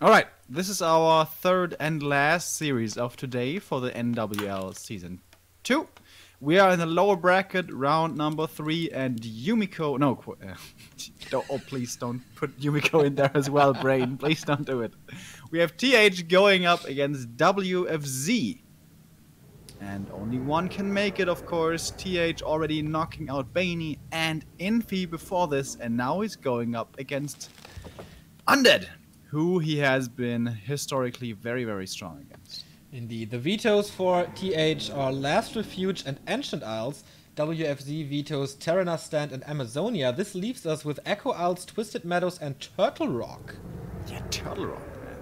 Alright, this is our third and last series of today for the NWL Season 2. We are in the lower bracket, round number 3, and Yumiko... No, oh, please don't put Yumiko in there as well, Brain. Please don't do it. We have TH going up against WFZ. And only one can make it, of course. TH already knocking out Bainey and Infi before this, and now he's going up against Undead, who he has been historically very, very strong against. Indeed. The vetoes for TH are Last Refuge and Ancient Isles. WFZ vetoes Terranar Stand and Amazonia. This leaves us with Echo Isles, Twisted Meadows, and Turtle Rock. Yeah, Turtle Rock, man.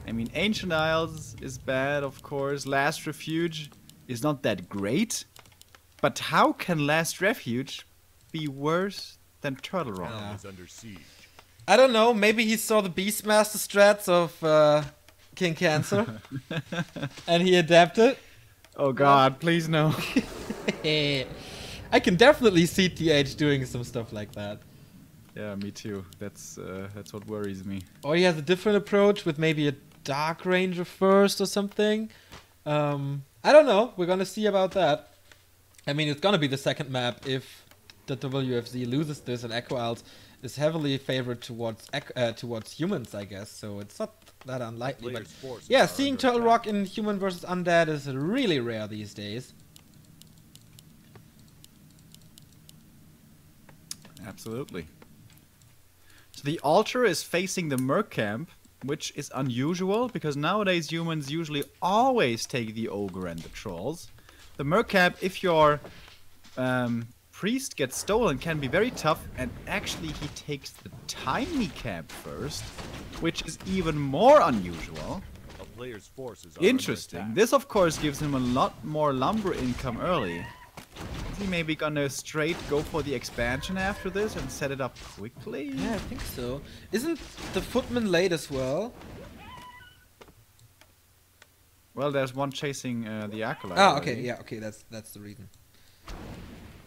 I mean, Ancient Isles is bad, of course. Last Refuge is not that great. But how can Last Refuge be worse than Turtle Rock? Is under siege. I don't know, maybe he saw the Beastmaster strats of King Cancer and he adapted. Oh god, please no. I can definitely see TH doing some stuff like that. Yeah, me too. That's what worries me. Or he has a different approach with maybe a Dark Ranger first or something. I don't know, we're gonna see about that. I mean, it's gonna be the second map if the WFZ loses this, and Echo Isles is heavily favored towards humans, I guess, so it's not that unlikely. But yeah, seeing Turtle Rock in human versus undead is really rare these days. Absolutely. So the altar is facing the Merc camp, which is unusual because nowadays humans usually always take the ogre and the trolls. The Merc camp, if your priest gets stolen, can be very tough, and actually he takes the tiny camp first, which is even more unusual. A player's forces are Interesting. This of course gives him a lot more lumber income early. Is he maybe gonna straight go for the expansion after this and set it up quickly? Yeah, I think so. Isn't the footman late as well? Well, there's one chasing the acolyte. Ah, already. okay, yeah, okay, that's the reason.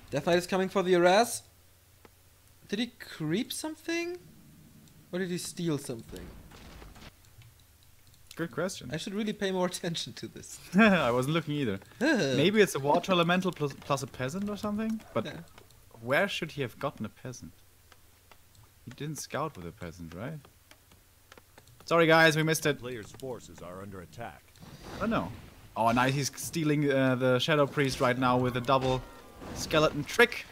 Death Knight is coming for the Arras. Did he creep something? Or did he steal something? Good question. I should really pay more attention to this. I wasn't looking either. Maybe it's a water elemental plus a peasant or something? But Yeah. where should he have gotten a peasant? He didn't scout with a peasant, right? Sorry guys, we missed it. Player's forces are under attack. Oh no. Oh nice, he's stealing the Shadow Priest right now with a double skeleton trick.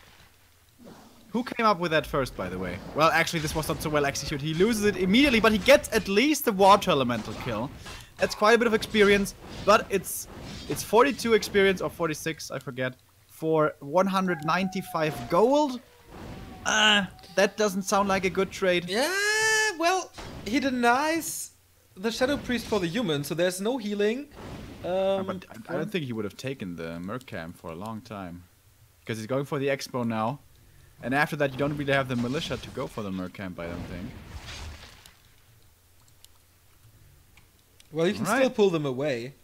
Who came up with that first, by the way? Well, actually, this was not so well executed. He loses it immediately, but he gets at least the water elemental kill. That's quite a bit of experience, but it's 42 experience, or 46, I forget, for 195 gold. That doesn't sound like a good trade. Yeah, well, he denies the Shadow Priest for the human, so there's no healing. But I don't think he would have taken the Merc camp for a long time. Because he's going for the Expo now. And after that, you don't really have the militia to go for the Merc camp, I don't think. Well, you can still pull them away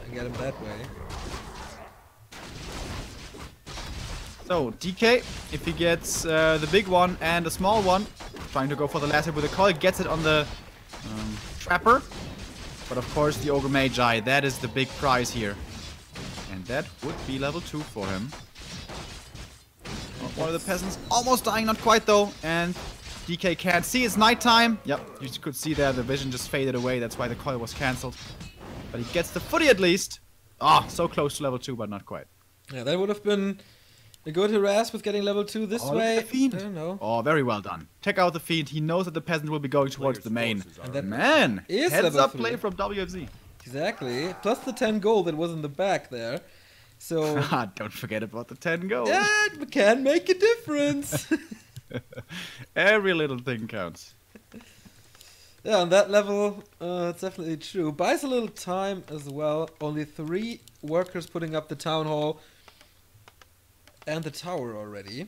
and get them that way. So, DK, if he gets the big one and the small one, trying to go for the last hit with a coil, gets it on the Trapper. But of course, the Ogre Magi, that is the big prize here. And that would be level 2 for him. One of the peasants almost dying, not quite though, and DK can't see. It's nighttime. Yep, you could see there the vision just faded away. That's why the coil was cancelled. But he gets the footy at least. Ah, so close to level 2, but not quite. Yeah, that would have been a good harass with getting level 2 this way. The Fiend. I don't know. Oh, very well done. Check out the Fiend. He knows that the peasant will be going towards the main. And that Man, is heads level up 3. play from WFZ. Exactly. Plus the 10 gold that was in the back there. So Don't forget about the 10 gold. yeah, it can make a difference. Every little thing counts. Yeah, on that level, it's definitely true. Buys a little time as well. Only 3 workers putting up the town hall and the tower already.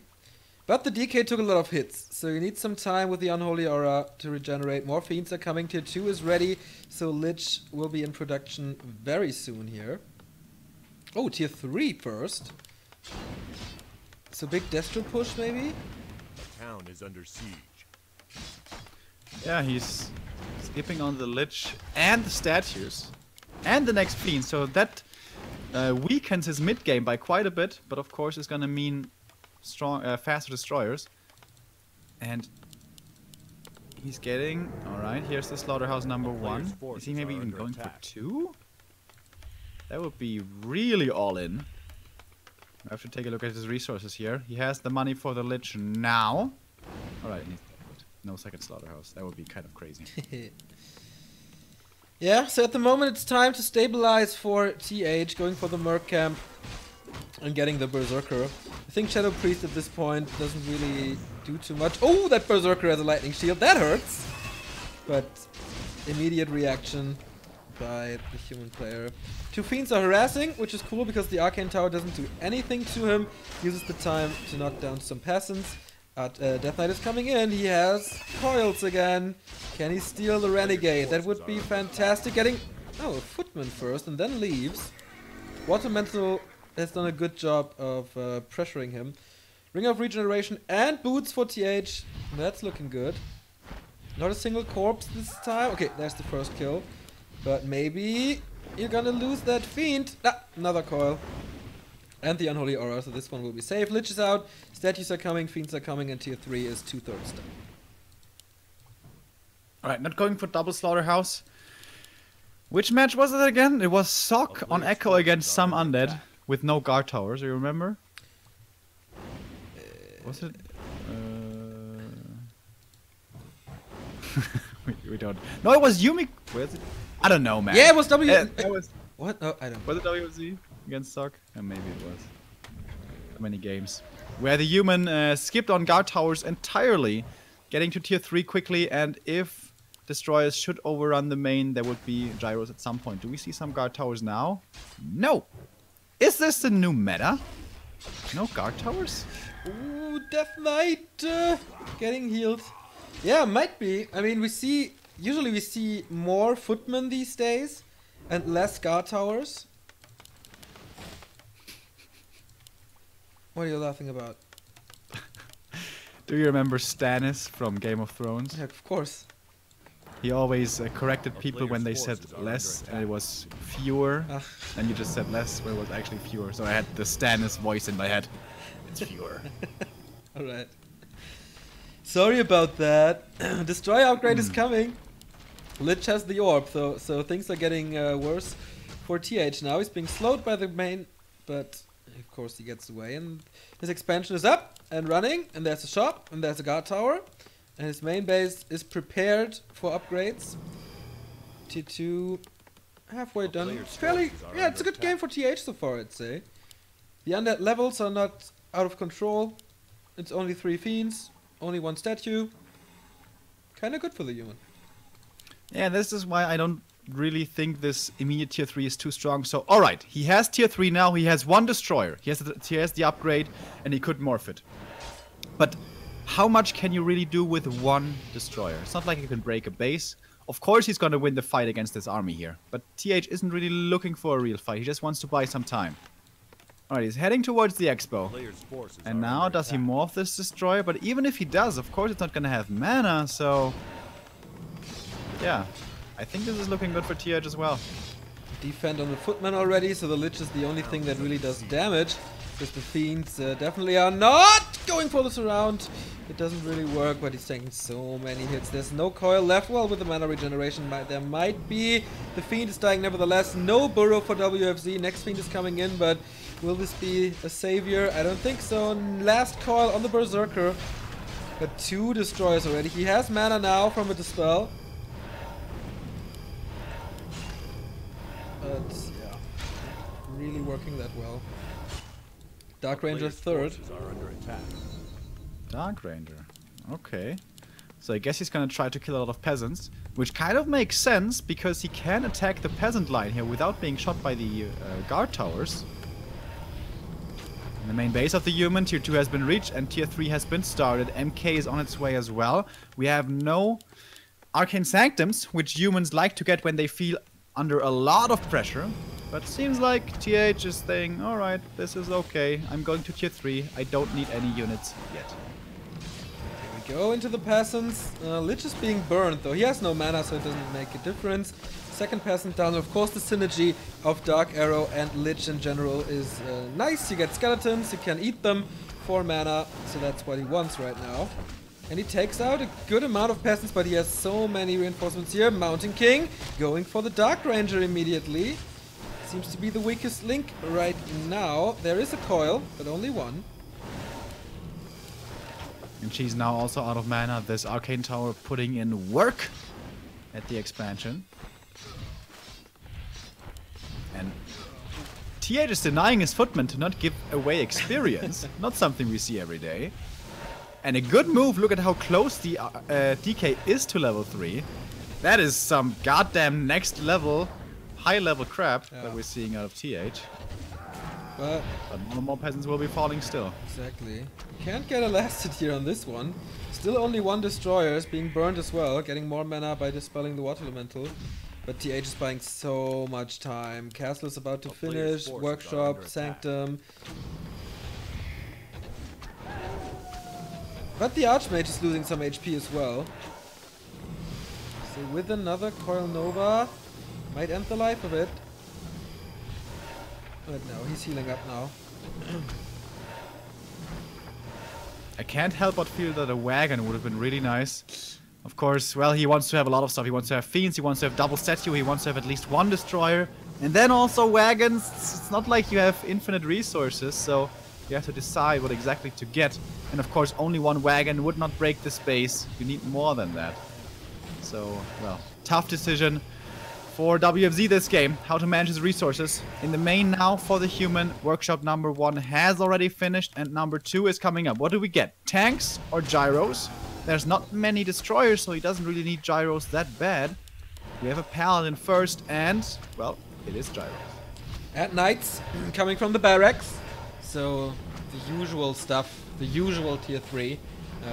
But the DK took a lot of hits, so you need some time with the Unholy Aura to regenerate. More Fiends are coming. Tier 2 is ready, so Lich will be in production very soon here. Oh, tier 3 first. So big Destro push maybe? The town is under siege. Yeah, he's skipping on the Lich and the statues and the next Fiend. So that weakens his mid game by quite a bit, but of course it's gonna mean strong, faster destroyers. And he's getting... Alright, here's the slaughterhouse number 1. Is he maybe even going for 2? That would be really all in. I have to take a look at his resources here. He has the money for the Lich now. Alright, no second slaughterhouse. That would be kind of crazy. Yeah, so at the moment it's time to stabilize for TH, going for the Merc camp and getting the Berserker. I think Shadow Priest at this point doesn't really do too much. Oh, that Berserker has a lightning shield. That hurts! But immediate reaction by the human player. 2 Fiends are harassing, which is cool because the Arcane Tower doesn't do anything to him. Uses the time to knock down some peasants. Death Knight is coming in. He has coils again. Can he steal the Renegade? That would be fantastic. Getting... Oh, a Footman first and then leaves. Watermental has done a good job of pressuring him. Ring of Regeneration and boots for TH. That's looking good. Not a single corpse this time. Okay, there's the first kill. But maybe you're gonna lose that Fiend. Ah, another coil. And the Unholy Aura, so this one will be safe. Lich is out, statues are coming, Fiends are coming, and tier 3 is 2/3 done. Alright, not going for double slaughterhouse. Which match was it again? It was Sock on Echo against some undead with no guard towers, you remember? Was it? we don't. No, it was Yumi. Where is it? I don't know, man. Yeah, it was W. It was, What? No, I don't. was it WZ against Sock? Maybe it was. So many games where the human skipped on guard towers entirely, getting to tier 3 quickly, and if destroyers should overrun the main, there would be gyros at some point. Do we see some guard towers now? No. Is this the new meta? No guard towers? Ooh, Death Knight getting healed. Yeah, might be. I mean, usually we see more footmen these days and less guard towers. What are you laughing about? Do you remember Stannis from Game of Thrones? Yeah, of course. He always corrected people when they said less and it was fewer, and you just said less when it was actually fewer. So I had the Stannis voice in my head. It's fewer. Alright. Sorry about that. Destroyer upgrade is coming. Lich has the orb, so things are getting worse for TH now. He's being slowed by the main, but of course he gets away. And his expansion is up and running, and there's a shop, and there's a guard tower. And his main base is prepared for upgrades. Tier 2 halfway done. It's fairly, yeah, it's a good game for TH so far, I'd say. The undead levels are not out of control. It's only 3 fiends, only 1 statue. Kinda good for the human. Yeah, this is why I don't really think this immediate tier 3 is too strong. So, alright, he has tier 3 now, he has 1 destroyer. He has the upgrade, and he could morph it. But how much can you really do with 1 destroyer? It's not like you can break a base. Of course he's gonna win the fight against this army here. But TH isn't really looking for a real fight, he just wants to buy some time. Alright, he's heading towards the expo. And now, does he morph this destroyer? But even if he does, of course it's not gonna have mana, so... yeah, I think this is looking good for TH as well. Defend on the footman already, so the Lich is the only thing that really does damage. Because the Fiends definitely are not going for this round. It doesn't really work, but he's taking so many hits. There's no coil left. Well, with the mana regeneration, there might be. The Fiend is dying nevertheless. No burrow for WFZ. Next Fiend is coming in, but will this be a savior? I don't think so. Last coil on the Berserker. Got 2 destroyers already. He has mana now from a Dispel. But, yeah, really working that well. Dark Ranger third. Dark Ranger. Okay. So I guess he's gonna try to kill a lot of peasants, which kind of makes sense because he can attack the peasant line here without being shot by the guard towers. And the main base of the human, tier 2 has been reached and tier 3 has been started. MK is on its way as well. We have no Arcane Sanctums, which humans like to get when they feel under a lot of pressure. But seems like TH is saying, alright, this is okay. I'm going to tier 3. I don't need any units yet. Go into the peasants. Lich is being burned though. He has no mana, so it doesn't make a difference. Second peasant down. Of course, the synergy of Dark Arrow and Lich in general is nice. You get skeletons, you can eat them for mana, so that's what he wants right now. And he takes out a good amount of peasants, but he has so many reinforcements here. Mountain King going for the Dark Ranger immediately. Seems to be the weakest link right now. There is a coil, but only one. And she's now also out of mana. This Arcane Tower putting in work at the expansion. And TH is denying his footman to not give away experience. Not something we see every day. And a good move. Look at how close the DK is to level 3. That is some goddamn next level, high level crap that we're seeing out of TH. But more peasants will be falling still. exactly. Can't get elasted here on this one. Still only one destroyer is being burned as well, getting more mana by dispelling the water elemental. But TH is buying so much time. Castle is about to finish. Workshop, Sanctum. But the Archmage is losing some HP as well. So with another Coil Nova, might end the life of it. But no, he's healing up now. I can't help but feel that a wagon would have been really nice. Of course, well, he wants to have a lot of stuff. He wants to have Fiends, he wants to have double statue, he wants to have at least one destroyer. And then also wagons. It's not like you have infinite resources, so you have to decide what exactly to get. And of course, only one wagon would not break the space. You need more than that. So, well, tough decision for WFZ this game. How to manage his resources. In the main now for the human, workshop number 1 has already finished and number 2 is coming up. What do we get? Tanks or gyros? There's not many destroyers, so he doesn't really need gyros that bad. We have a paladin first and, well, it is gyros. At Knights, coming from the barracks. So, the usual stuff. The usual tier 3.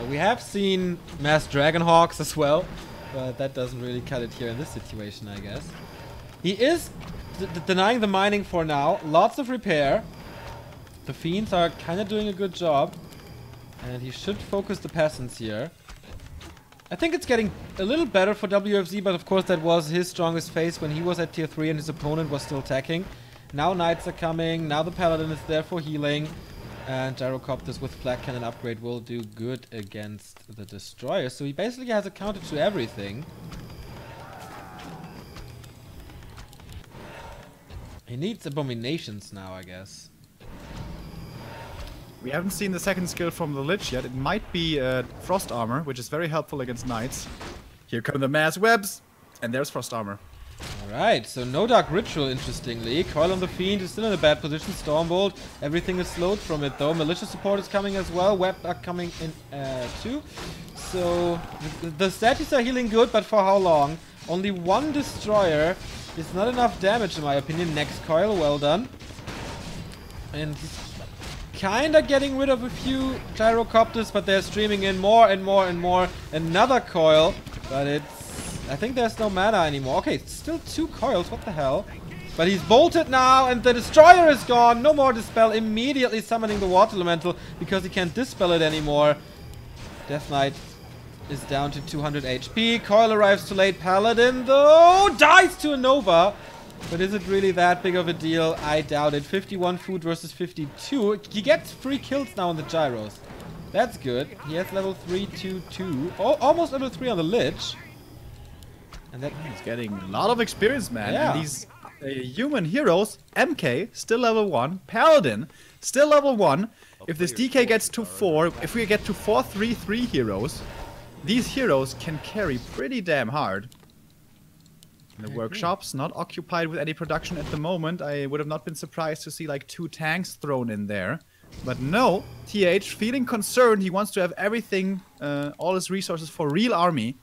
We have seen mass Dragonhawks as well, but that doesn't really cut it here in this situation, I guess. He is denying the mining for now. Lots of repair. The Fiends are kind of doing a good job. And he should focus the peasants here. I think it's getting a little better for WFZ, but of course that was his strongest phase when he was at tier 3 and his opponent was still attacking. Now Knights are coming, now the Paladin is there for healing. And Gyrocopters with Flak Cannon upgrade will do good against the Destroyer. So he basically has a counter to everything. He needs Abominations now, I guess. We haven't seen the second skill from the Lich yet. It might be Frost Armor, which is very helpful against Knights. Here come the Mass Webs, and there's Frost Armor. Alright, so no Dark Ritual, interestingly. Coil on the Fiend is still in a bad position. Stormbolt, everything is slowed from it though. Malicious support is coming as well. Web are coming in too. So the statues are healing good, but for how long? Only one Destroyer is not enough damage in my opinion. Next Coil, well done. And he's kinda getting rid of a few Gyrocopters, but they're streaming in more and more and more. Another Coil, but I think there's no mana anymore. Okay, still 2 coils, what the hell? But he's bolted now, and the Destroyer is gone. No more Dispel, immediately summoning the Water Elemental, because he can't Dispel it anymore. Death Knight is down to 200 HP. Coil arrives too late. Paladin, though, dies to a Nova. But is it really that big of a deal? I doubt it. 51 food versus 52. He gets 3 kills now on the Gyros. That's good. He has level 3, 2, 2. Oh, almost level 3 on the Lich. And that He's getting a lot of experience, man. Yeah. And these human heroes, MK, still level 1. Paladin, still level 1. If this DK gets to 4, if we get to 4 3-3 heroes, these heroes can carry pretty damn hard. The workshop's not occupied with any production at the moment. I would have not been surprised to see like 2 tanks thrown in there. But no, TH feeling concerned. He wants to have everything, all his resources for real army.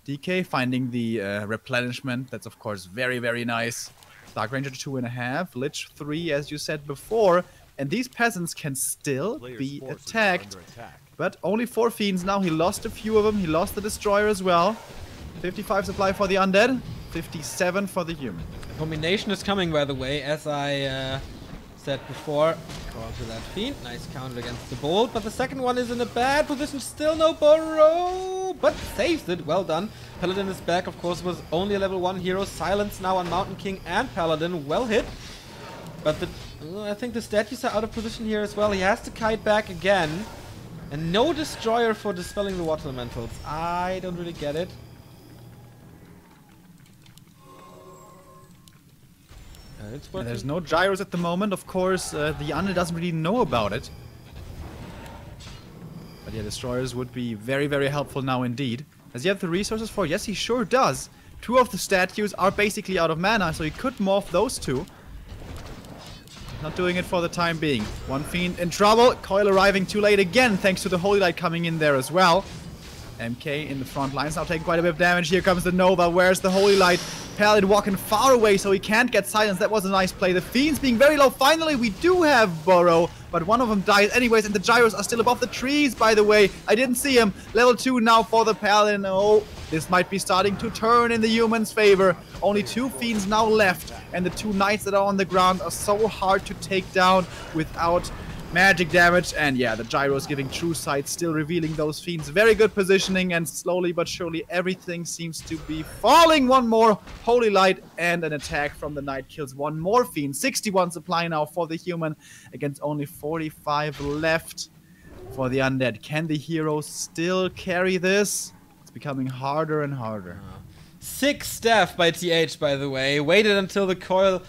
DK finding the replenishment. That's of course very, very nice. Dark Ranger 2.5, Lich 3 as you said before. And these peasants can still be attacked. But only 4 Fiends now. He lost a few of them. He lost the Destroyer as well. 55 supply for the Undead. 57 for the human. Abomination is coming, by the way, as I said before. Call to that Fiend. Nice counter against the Bolt, but the second one is in a bad position. Still no Burrow, but saves it. Well done. Paladin is back. Of course, was only a level 1 hero. Silence now on Mountain King and Paladin. Well hit. But I think the statues are out of position here as well. He has to kite back again. And no destroyer for dispelling the water elementals. I don't really get it. It's working. There's no gyros at the moment. Of course, the undead doesn't really know about it. But yeah, destroyers would be very, very helpful now indeed. Does he have the resources for? Yes, he sure does. 2 of the statues are basically out of mana, so he could morph those 2. Not doing it for the time being. One Fiend in trouble. Coil arriving too late again, thanks to the Holy Light coming in there as well. MK in the front lines now taking quite a bit of damage. Here comes the Nova. Where's the Holy Light? Paladin walking far away so he can't get silenced. That was a nice play. The Fiends being very low. Finally, we do have Burrow, but one of them dies anyways, and the gyros are still above the trees, by the way. I didn't see him. Level 2 now for the Paladin. Oh, this might be starting to turn in the humans' favor. Only 2 Fiends now left, and the 2 Knights that are on the ground are so hard to take down without magic damage. And yeah, the gyros giving true sight, still revealing those Fiends. Very good positioning, and slowly but surely everything seems to be falling. One more Holy Light and an attack from the Knight kills one more Fiend. 61 supply now for the human against only 45 left for the undead. Can the heroes still carry this? It's becoming harder and harder. 6 staff by TH, by the way. Waited until the coil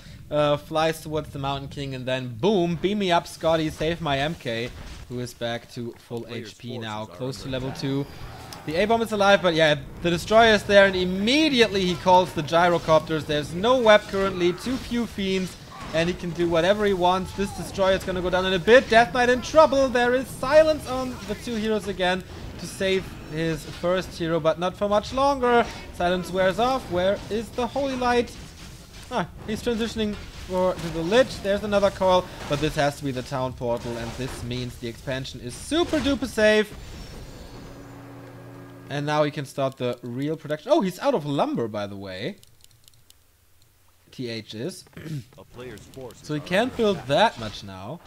flies towards the Mountain King, and then boom, beam me up, Scotty, save my MK, who is back to full HP now, close to level 2. The A-bomb is alive, but yeah, the destroyer is there, and immediately he calls the gyrocopters. There's no web currently, too few Fiends, and he can do whatever he wants. This destroyer is gonna go down in a bit. Death Knight in trouble. There is silence on the 2 heroes again to save his first hero, but not for much longer. Silence wears off. Where is the Holy Light? Ah, he's transitioning to the Lich. There's another coil, but this has to be the town portal, and this means the expansion is super duper safe. And now he can start the real production. Oh, he's out of lumber, by the way. TH is. So he can't build that much now.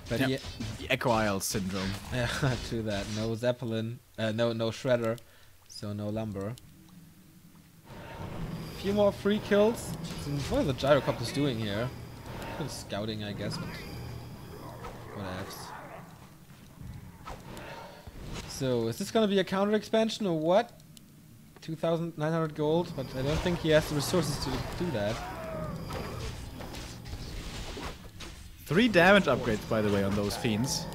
But yep. The Echo Isle syndrome. Yeah, true that. No Zeppelin. No shredder. So no lumber. Few more free kills. So what are the gyrocopters doing here? Bit of scouting, I guess, but whatevs. So is this gonna be a counter expansion or what? 2,900 gold, but I don't think he has the resources to do that. 3 damage upgrades, by the way, on those Fiends.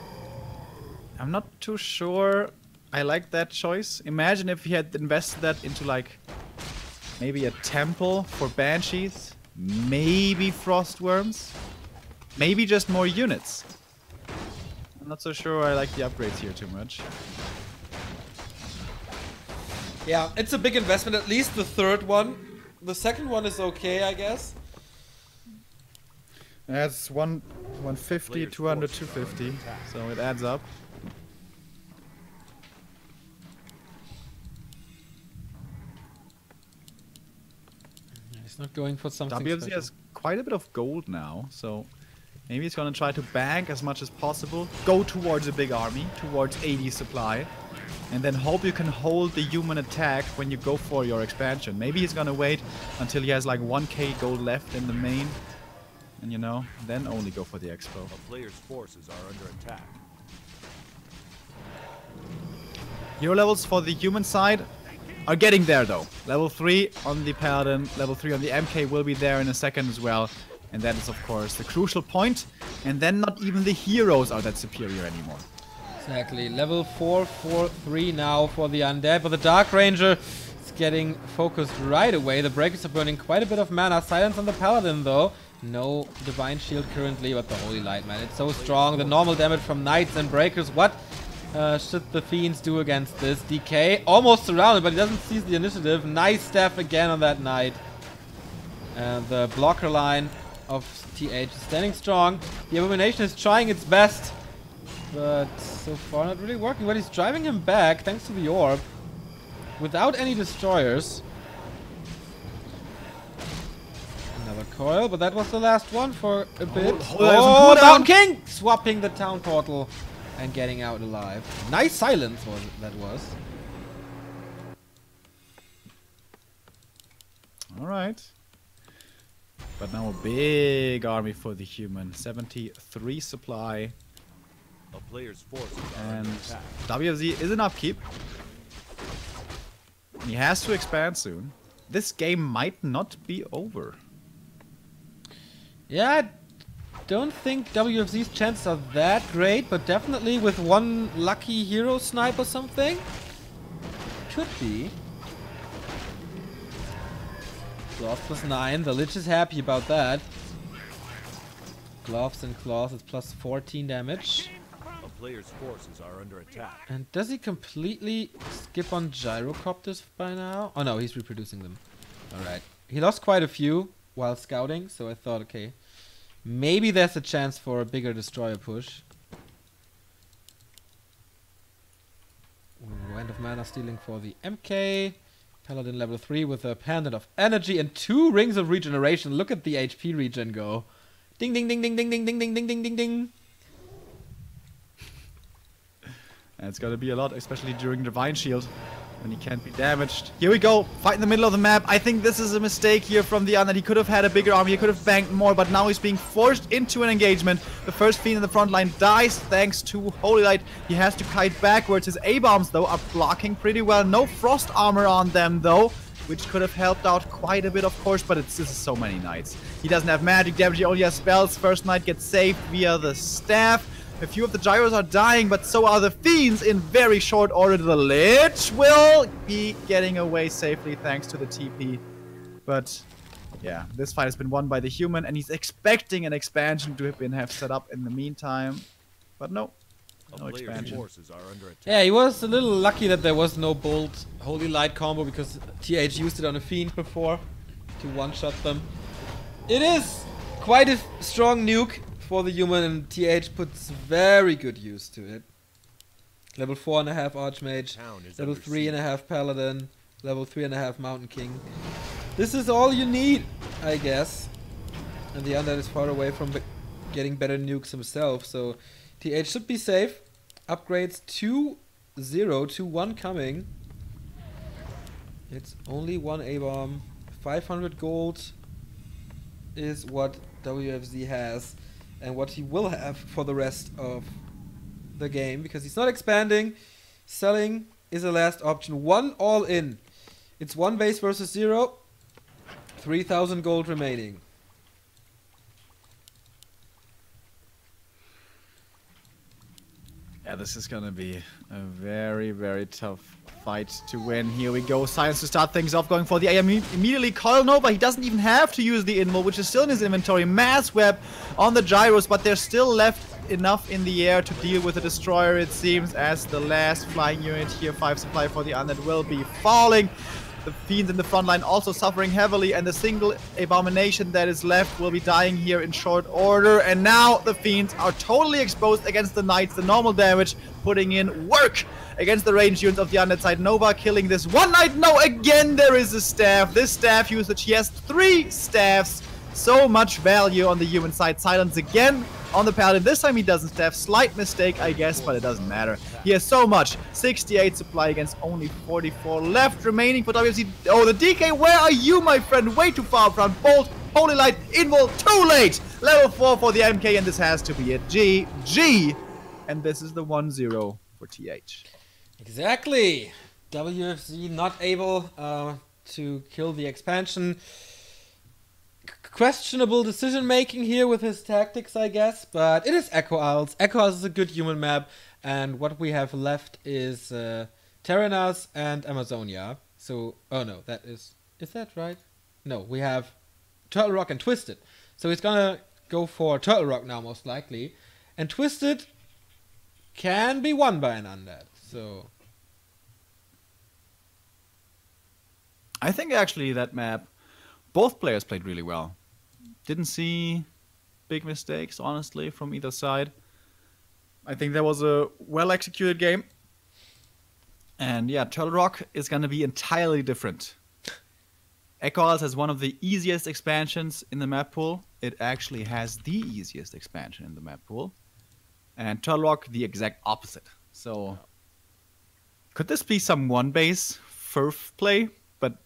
I'm not too sure I like that choice. Imagine if he had invested that into, like, maybe a temple for Banshees, maybe Frostworms, maybe just more units. I'm not so sure I like the upgrades here too much. Yeah, it's a big investment, at least the third one. The second one is okay, I guess. That's 150, 200, 250, so it adds up. He's not going for something WLC special. has quite a bit of gold now, so maybe he's gonna try to bank as much as possible, go towards a big army, towards 80 supply, and then hope you can hold the human attack when you go for your expansion. Maybe he's gonna wait until he has like 1k gold left in the main, and you know, then only go for the expo. A player's forces are under attack. Hero levels for the human side are getting there though. Level 3 on the Paladin, level 3 on the MK will be there in a second as well. And that is of course the crucial point. And then not even the heroes are that superior anymore. Exactly. Level 4, 4, 3 now for the undead. But the Dark Ranger is getting focused right away. The breakers are burning quite a bit of mana. Silence on the Paladin though. No Divine Shield currently, but the Holy Light, man. It's so strong. The normal damage from Knights and Breakers. What should the Fiends do against this? DK almost surrounded, but he doesn't seize the initiative. Nice staff again on that Knight. And the blocker line of TH is standing strong. The Abomination is trying its best, but so far not really working. But he's driving him back thanks to the orb without any destroyers. Another coil, but that was the last one for a bit. Oh, the Mountain King! Swapping the town portal and getting out alive. Nice silence that was. Alright. But now a big army for the human. 73 supply. A player's forces are And under attack. WFZ is in upkeep. He has to expand soon. This game might not be over. Yeah, I don't think WFZ's chances are that great, but definitely with one lucky hero snipe or something. Could be. Gloves plus 9, the Lich is happy about that. Gloves and claws is plus 14 damage. A player's forces are under attack. And does he completely skip on gyrocopters by now? Oh no, he's reproducing them. Alright. He lost quite a few while scouting, so I thought, okay, maybe there's a chance for a bigger destroyer push. Ooh, end of mana stealing for the MK. Paladin level 3 with a Pendant of Energy and 2 Rings of Regeneration. Look at the HP regen go. Ding ding ding ding ding ding ding ding ding ding ding ding. And it's gonna be a lot, especially during Divine Shield, when he can't be damaged. Here we go, fight in the middle of the map. I think this is a mistake here from the Undead. He could have had a bigger army, he could have banked more, but now he's being forced into an engagement. The first Fiend in the front line dies thanks to Holy Light. He has to kite backwards. His A-bombs, though, are blocking pretty well. No frost armor on them, though, which could have helped out quite a bit, of course, but this is so many knights. He doesn't have magic damage, he only has spells. First knight gets saved via the staff. A few of the gyros are dying, but so are the fiends in very short order. The Lich will be getting away safely thanks to the TP. But yeah, this fight has been won by the human, and he's expecting an expansion to have set up in the meantime. But no, no A player's expansion. forces are under attack. Yeah, he was a little lucky that there was no Bolt Holy Light combo because TH used it on a Fiend before to one-shot them. It is quite a strong nuke for the human, and TH puts very good use to it. Level 4.5 Archmage, Town is level under 3.5 Paladin, level 3.5 Mountain King. This is all you need, I guess. And the Undead is far away from getting better nukes himself, so TH should be safe. Upgrades 2-0 to 1 coming. It's only one A-bomb. 500 gold is what WFZ has and what he will have for the rest of the game, because he's not expanding. Selling is the last option. 1 all in. It's 1 base versus 0. 3,000 gold remaining. Yeah, this is gonna be a very, very tough fight to win. Here we go. Science to start things off, going for the AM immediately. Coil Nova, he doesn't even have to use the Invul, which is still in his inventory. Mass Web on the gyros, but there's still left enough in the air to deal with the destroyer, it seems, as the last flying unit here, 5 supply for the Undead, will be falling. The fiends in the front line also suffering heavily, and the single abomination that is left will be dying here in short order. And now the fiends are totally exposed against the knights. The normal damage putting in work against the range units of the Undead side. Nova killing this one knight. No, again there is a staff. This staff usage, he has 3 staffs. So much value on the human side. Silence again on the Paladin. This time he doesn't staff. Slight mistake, I guess, but it doesn't matter. He has so much. 68 supply against only 44 left remaining for WFC. Oh, the DK, where are you, my friend? Way too far front. Bolt, Holy Light, Invul, too late. Level 4 for the MK, and this has to be it. GG. And this is the 1-0 for TH. Exactly. WFZ not able to kill the expansion. Questionable decision making here with his tactics, I guess, but it is Echo Isles. Echo Isles is a good human map, and what we have left is Terranas and Amazonia. So, oh no, is that right? No, we have Turtle Rock and Twisted. So he's gonna go for Turtle Rock now, most likely, and Twisted can be won by an Undead. So I think actually that map, both players played really well. Didn't see big mistakes, honestly, from either side. I think that was a well-executed game. And yeah, Turtle Rock is going to be entirely different Echo Isles has one of the easiest expansions in the map pool. It actually has the easiest expansion in the map pool. And Turtle Rock, the exact opposite. So, could this be some one-base Furf play? But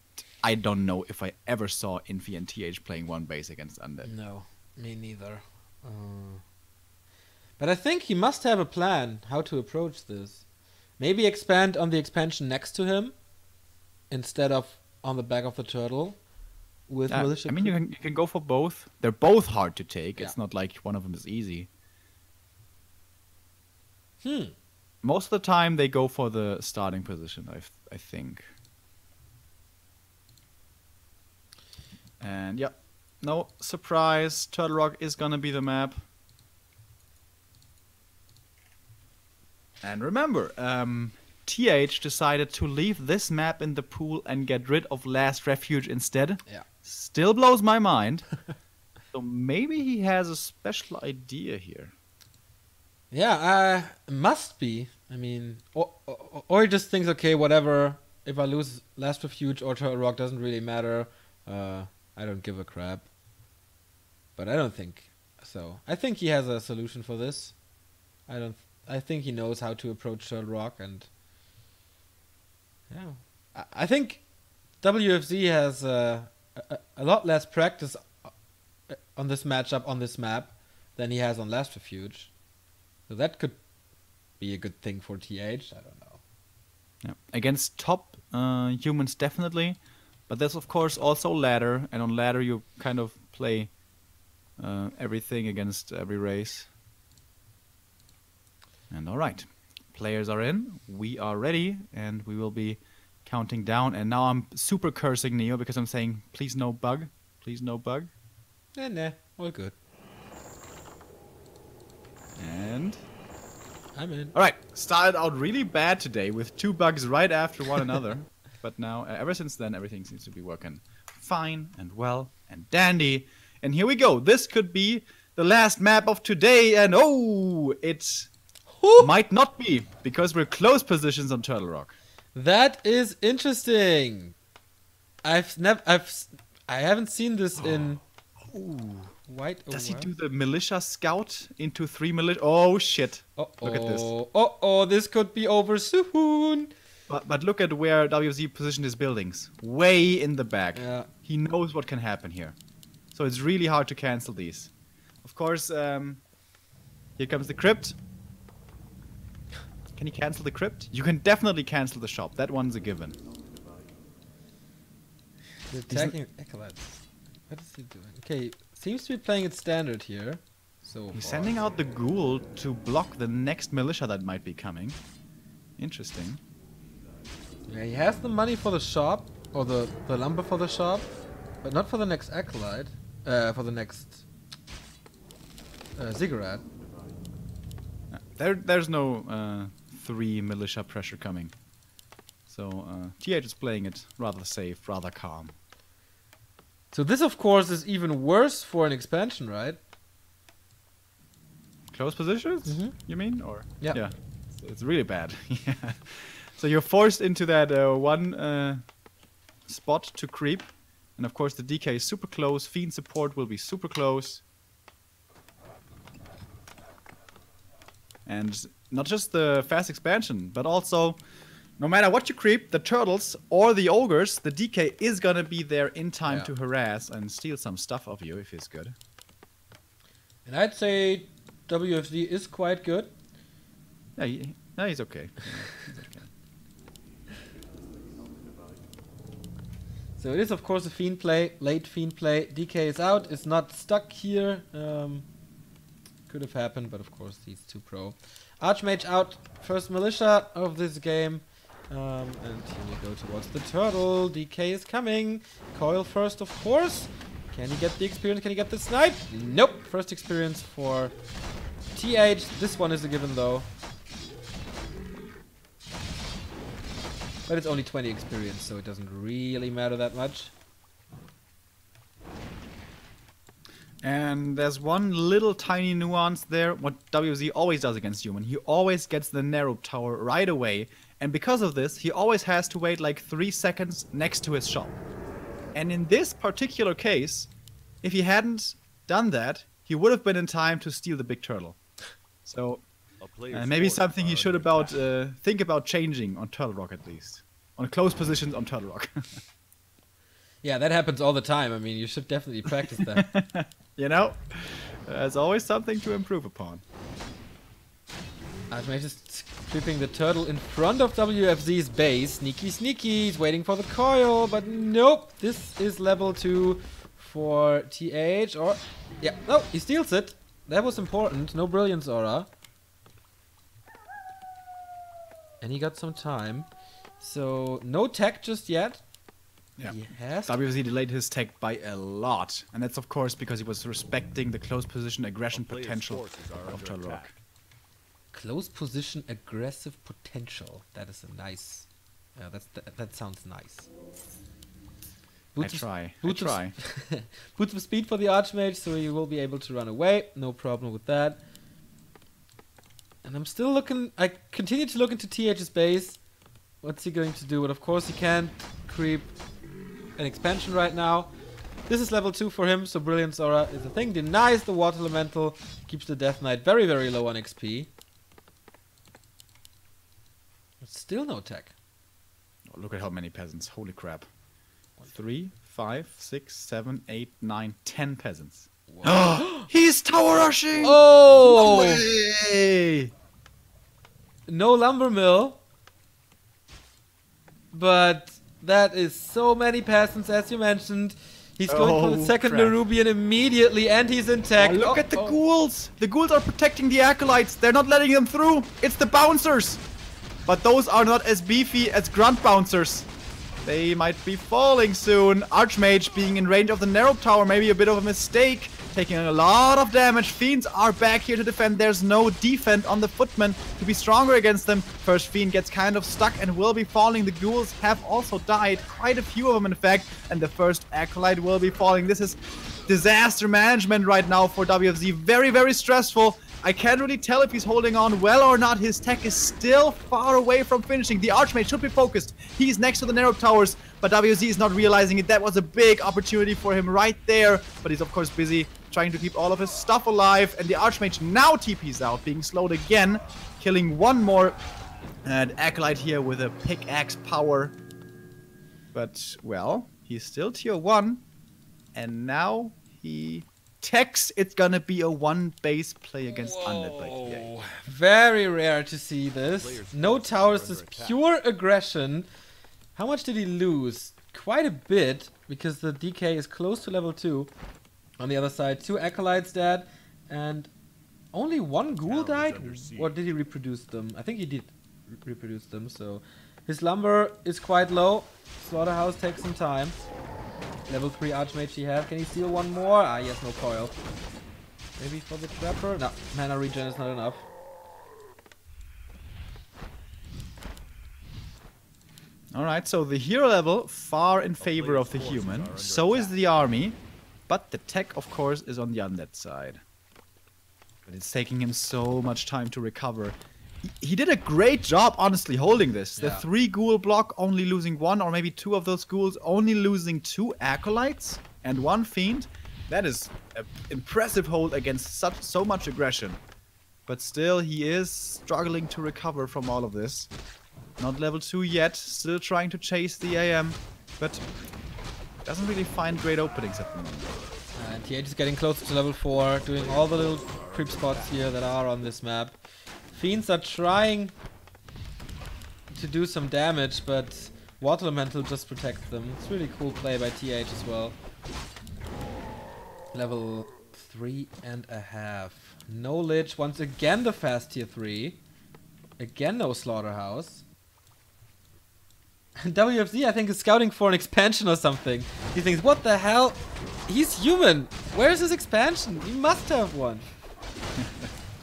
I don't know if I ever saw Infi and TH playing one-base against Undead. No, me neither. But I think he must have a plan how to approach this. Maybe expand on the expansion next to him instead of on the back of the turtle with militia. I mean, you can go for both. They're both hard to take. Yeah. It's not like one of them is easy. Hmm. Most of the time, they go for the starting position, I think. And yeah, no surprise. Turtle Rock is gonna be the map. And remember, TH decided to leave this map in the pool and get rid of Last Refuge instead. Yeah. Still blows my mind. So maybe he has a special idea here. Yeah, must be. I mean, or he just thinks, okay, whatever. If I lose Last Refuge or Turtle Rock, doesn't really matter. I don't give a crap. But I don't think so. I think he has a solution for this. I think he knows how to approach Turtle Rock, and yeah, I think WFZ has a lot less practice on this matchup on this map than he has on Last Refuge. So that could be a good thing for TH. I don't know. Yeah. Against top humans, definitely. But there's, of course, also ladder. And on ladder, you kind of play everything against every race. And alright. Players are in. We are ready. And we will be counting down. And now I'm super cursing Neo because I'm saying, please no bug. Please no bug. Nah, all good. And I'm in. alright, started out really bad today with 2 bugs right after one another. But now, ever since then, everything seems to be working fine and well and dandy. And here we go. This could be the last map of today. And oh, it might not be because we're close positions on Turtle Rock. That is interesting. I haven't seen this in quite a Does he while. do the militia scout into 3 militia? Oh, shit. Look at this. This could be over soon. But look at where WZ positioned his buildings. Way in the back. Yeah. He knows what can happen here. So it's really hard to cancel these. Of course, here comes the crypt. Can you cancel the crypt? You can definitely cancel the shop. That one's a given. The attacking acolytes. What is he doing? Okay, seems to be playing it standard here. So He's far. sending out the ghoul to block the next militia that might be coming. Interesting. Yeah, he has the money for the shop, or the lumber for the shop, but not for the next acolyte. For the next ziggurat. There's no 3 militia pressure coming. So TH is playing it rather safe, rather calm. So this, of course, is even worse for an expansion, right? Close positions? Mhm. You mean? Or Yeah. Yeah. It's really bad. Yeah. So you're forced into that one spot to creep. And of course the DK is super close. Fiend support will be super close. And not just the fast expansion, but also no matter what you creep, the turtles or the ogres, the DK is gonna be there in time Yeah. to harass and steal some stuff of you if he's good. And I'd say WFZ is quite good. Yeah, he's okay. He's okay. So it is, of course, a fiend play, late fiend play. DK is out, is not stuck here. Could have happened, but of course he's too pro. Archmage out, first militia of this game. And here we go towards the turtle. DK is coming. Coil first, of course. Can he get the experience? Can he get the snipe? Nope. First experience for TH. This one is a given, though. But it's only 20 experience, so it doesn't really matter that much. And there's one little tiny nuance there. What WZ always does against human, he always gets the narrow tower right away. And because of this, he always has to wait like 3 seconds next to his shop. And in this particular case, if he hadn't done that, he would have been in time to steal the big turtle. So A player's maybe forces something are he should under think about changing on Turtle Rock at least. On close positions on Turtle Rock. Yeah, that happens all the time. I mean, you should definitely practice that. You know? There's always something to improve upon. Archmage is creeping the turtle in front of WFZ's base. Sneaky, sneaky. He's waiting for the coil, but nope. This is level 2 for TH. Or yeah, no, he steals it. That was important. No brilliance aura. And he got some time. So no tech just yet. Yeah. He has. WZ delayed his tech by a lot. And that's of course because he was respecting the close position aggression A player's potential forces are of under Turtle Rock. attack. Close position aggressive potential. That is a nice. Yeah, that sounds nice. I try. Boots of speed for the Archmage, so he will be able to run away. No problem with that. And I'm still looking. I continue to look into TH's base. What's he going to do? But of course, he can't creep an expansion right now. This is level 2 for him, so Brilliance Aura is a thing. Denies the Water Elemental. Keeps the Death Knight very, very low on XP. But still no tech. Oh, look at how many peasants. Holy crap. 3, 5, 6, 7, 8, 9, 10 peasants. He's tower rushing! Oh! Hey! No lumber mill. But that is so many peasants, as you mentioned. He's going for the Oh, second crap. Nerubian immediately, and he's intact. Oh, look at the ghouls! The ghouls are protecting the acolytes. They're not letting them through. It's the bouncers. But those are not as beefy as grunt bouncers. They might be falling soon. Archmage being in range of the narrow tower, maybe a bit of a mistake. Taking a lot of damage. Fiends are back here to defend. There's no defense on the footmen to be stronger against them. First Fiend gets kind of stuck and will be falling. The ghouls have also died. Quite a few of them, in fact. And the first acolyte will be falling. This is disaster management right now for WFZ. Very, very stressful. I can't really tell if he's holding on well or not. His tech is still far away from finishing. The Archmage should be focused. He's next to the narrow towers, but WZ is not realizing it. That was a big opportunity for him right there. But he's of course busy trying to keep all of his stuff alive. And the Archmage now TPs out, being slowed again, killing one more acolyte here with a pickaxe power. But, well, he's still tier 1. And now he techs it's gonna be a 1 base play against Undead by TA. Very rare to see this. No towers, this pure aggression. How much did he lose? Quite a bit, because the DK is close to level 2. On the other side, 2 acolytes dead, and only 1 ghoul died? Or did he reproduce them? I think he did reproduce them, so his lumber is quite low. Slaughterhouse takes some time. Level 3 Archmage he has. Can he steal one more? Ah, he has no coil. Maybe for the Trapper? No, mana regen is not enough. Alright, so the hero level far in favor of the human. So is the army. But the tech, of course, is on the undead side. But it's taking him so much time to recover. He did a great job, honestly, holding this. The Yeah. 3 ghoul block, only losing 1, or maybe 2 of those ghouls, only losing 2 acolytes and 1 fiend. That is an impressive hold against so much aggression. But still, he is struggling to recover from all of this. Not level 2 yet, still trying to chase the AM, but doesn't really find great openings at the moment. And TH is getting closer to level 4, doing all the little creep spots here that are on this map. Fiends are trying to do some damage, but Water Elemental just protects them. It's really cool play by TH as well. Level 3.5. No Lich. Once again the fast tier 3. Again no Slaughterhouse. And WFZ I think is scouting for an expansion or something. He thinks, what the hell? He's human. Where's his expansion? He must have one.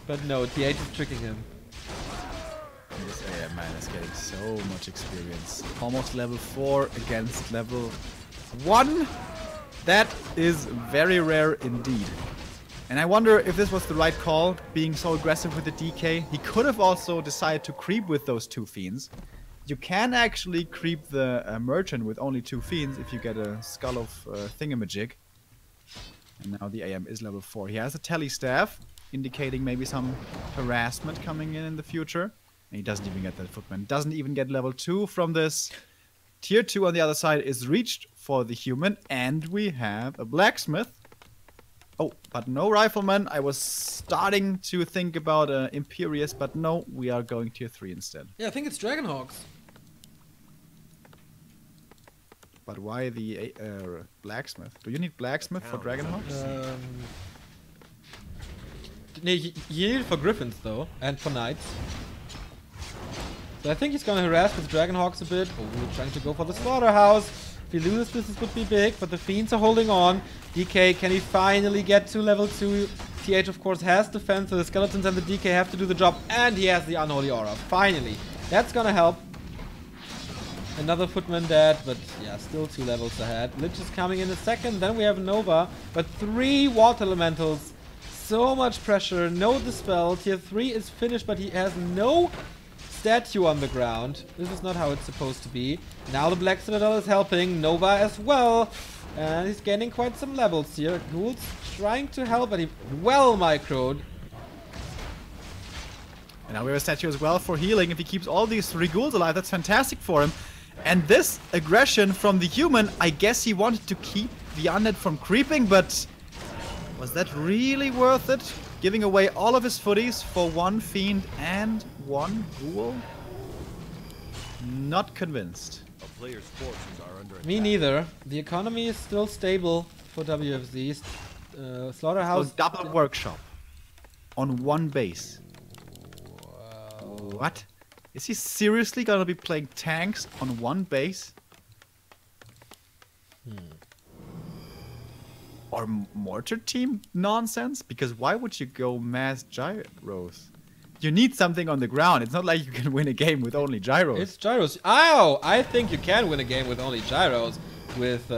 But no, TH is tricking him. This AM man is getting so much experience. Almost level 4 against level 1. That is very rare indeed. And I wonder if this was the right call, being so aggressive with the DK. He could have also decided to creep with those 2 fiends. You can actually creep the merchant with only 2 fiends if you get a skull of thingamajig. And now the AM is level 4. He has a tele staff, indicating maybe some harassment coming in the future. And he doesn't even get that footman. Doesn't even get level 2 from this. Tier 2 on the other side is reached for the human. And we have a blacksmith. Oh, but no rifleman. I was starting to think about Imperious, but no, we are going tier 3 instead. Yeah, I think it's Dragonhawks. But why the blacksmith? Do you need blacksmith for Dragonhawks? No, you need it for Griffins though, and for Knights. So I think he's gonna harass with Dragonhawks a bit. Oh, we're trying to go for the slaughterhouse. If he loses this would be big, but the Fiends are holding on. DK, can he finally get to level 2? TH, of course, has defense, so the Skeletons and the DK have to do the job, and he has the Unholy Aura. Finally. That's gonna help. Another Footman dead, but yeah, still 2 levels ahead. Lich is coming in a second, then we have Nova, but 3 Water Elementals. So much pressure, no Dispel. Tier 3 is finished, but he has no statue on the ground. This is not how it's supposed to be. Now the Black Citadel is helping, Nova as well. And he's gaining quite some levels here. Ghoul's trying to help, but he well microed. And now we have a statue as well for healing. If he keeps all these 3 ghouls alive, that's fantastic for him. And this aggression from the human, I guess he wanted to keep the undead from creeping, but was that really worth it? Giving away all of his footies for 1 fiend and 1 ghoul? Not convinced. A player's forces are under attack. Me neither. The economy is still stable for WFZs. Slaughterhouse. So double workshop on 1 base. What? Is he seriously gonna be playing tanks on 1 base? Or mortar team nonsense? Because why would you go mass gyros? You need something on the ground. It's not like you can win a game with only gyros. It's gyros. Ow! I think you can win a game with only gyros. With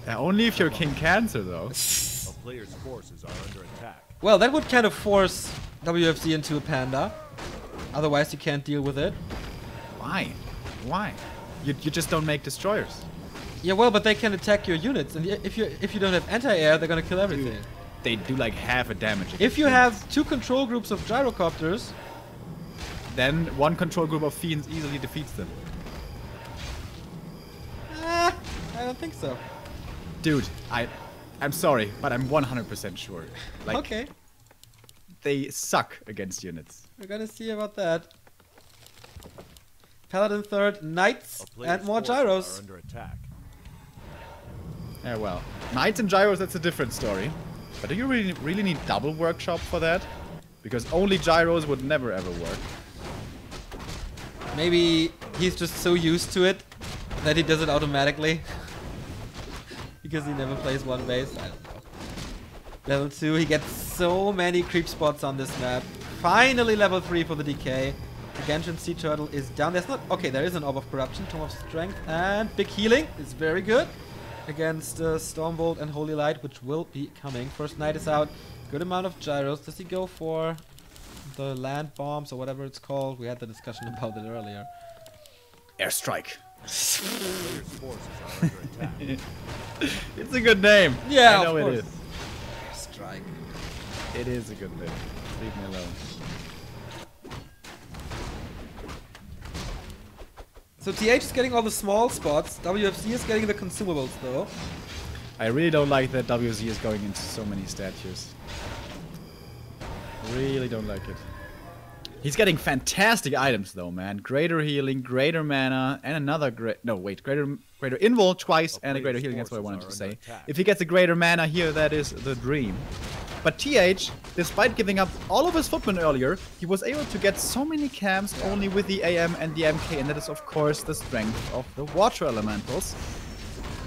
only if you're King Cancer, though. A player's forces are under attack. well, that would kind of force WFZ into a panda. Otherwise, you can't deal with it. Why? Why? You just don't make destroyers. Yeah, well, but they can attack your units, and if you don't have anti-air, they're gonna kill everything. They do like half a damage. If you have 2 control groups of gyrocopters, then 1 control group of fiends easily defeats them. I don't think so. Dude, I'm sorry, but I'm 100% sure. Like, Okay, they suck against units. we're gonna see about that. Paladin third, Knights, A player's and more forces gyros. are under attack. Yeah, well, knights and gyros, that's a different story. But do you really need double workshop for that? Because only gyros would never ever work. Maybe he's just so used to it that he does it automatically. Because he never plays 1 base. I don't know. Level 2, he gets so many creep spots on this map. Finally level 3 for the DK. The Genshin Sea Turtle is down. There's not... Okay, there is an Orb of Corruption, Tome of Strength, and big healing is very good. Against Stormbolt and Holy Light, which will be coming. First Knight is out. Good amount of gyros. Does he go for the land bombs or whatever it's called? We had the discussion about it earlier. Airstrike. Player's forces are under attack. It's a good name. Yeah, I know of it course. is. Strike. It is a good name. Leave me alone. So TH is getting all the small spots. WFC is getting the consumables though. I really don't like that WZ is going into so many statues. Really don't like it. He's getting fantastic items though, man. Greater healing, greater mana, and another greater invul twice and a greater healing. That's what I wanted to say. If he gets a greater mana here, that is the dream. But TH, despite giving up all of his footmen earlier, he was able to get so many camps only with the AM and the MK, and that is of course the strength of the water elementals.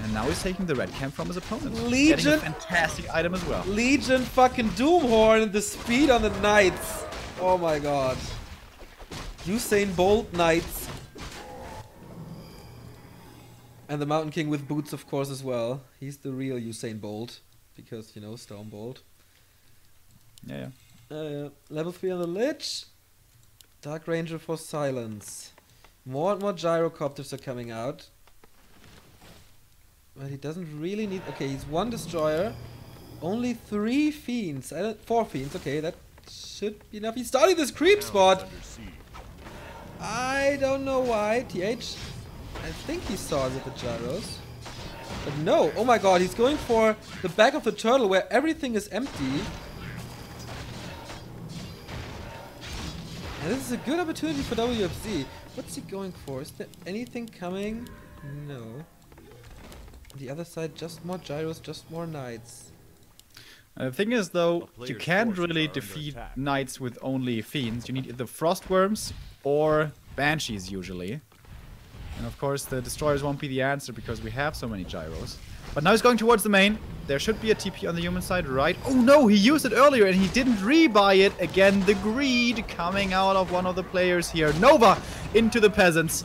And now he's taking the red camp from his opponent. Legion, getting a fantastic item as well. Legion fucking Doomhorn and the speed on the Knights. Oh my god. Usain Bolt Knights. And the Mountain King with boots, of course, as well. He's the real Usain Bolt. Because, you know, Stormbolt. Yeah. Level 3 on the Lich. Dark Ranger for Silence. More and more gyrocopters are coming out. But he doesn't really need... Okay, he's 1 destroyer. Only 3 fiends. 4 fiends. Okay, that should be enough. He's starting this creep spot. Under siege. I don't know why. TH, I think he saw the gyros. But no. Oh my god, he's going for the back of the turtle where everything is empty. And this is a good opportunity for WFZ. What's he going for? Is there anything coming? No. On the other side, just more gyros, just more knights. The thing is, though, you player's can't forces really are under defeat attack. knights with only fiends. You need either frostworms or banshees, usually. And of course, the destroyers won't be the answer because we have so many gyros. But now he's going towards the main. There should be a TP on the human side, right? Oh no, he used it earlier and he didn't rebuy it. Again, the greed coming out of one of the players here. Nova into the peasants.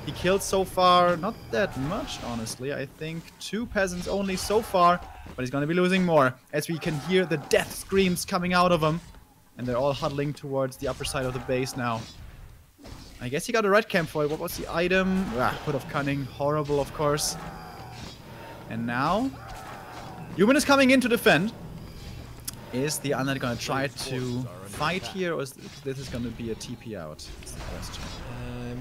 He killed so far not that much, honestly. I think 2 peasants only so far. But he's going to be losing more as we can hear the death screams coming out of him. And they're all huddling towards the upper side of the base now. I guess he got a red camp for it. What was the item? Hood of Cunning. Horrible, of course. And now, human is coming in to defend. Is the undead going to try to fight here, or is this going to be a TP out? That's the question.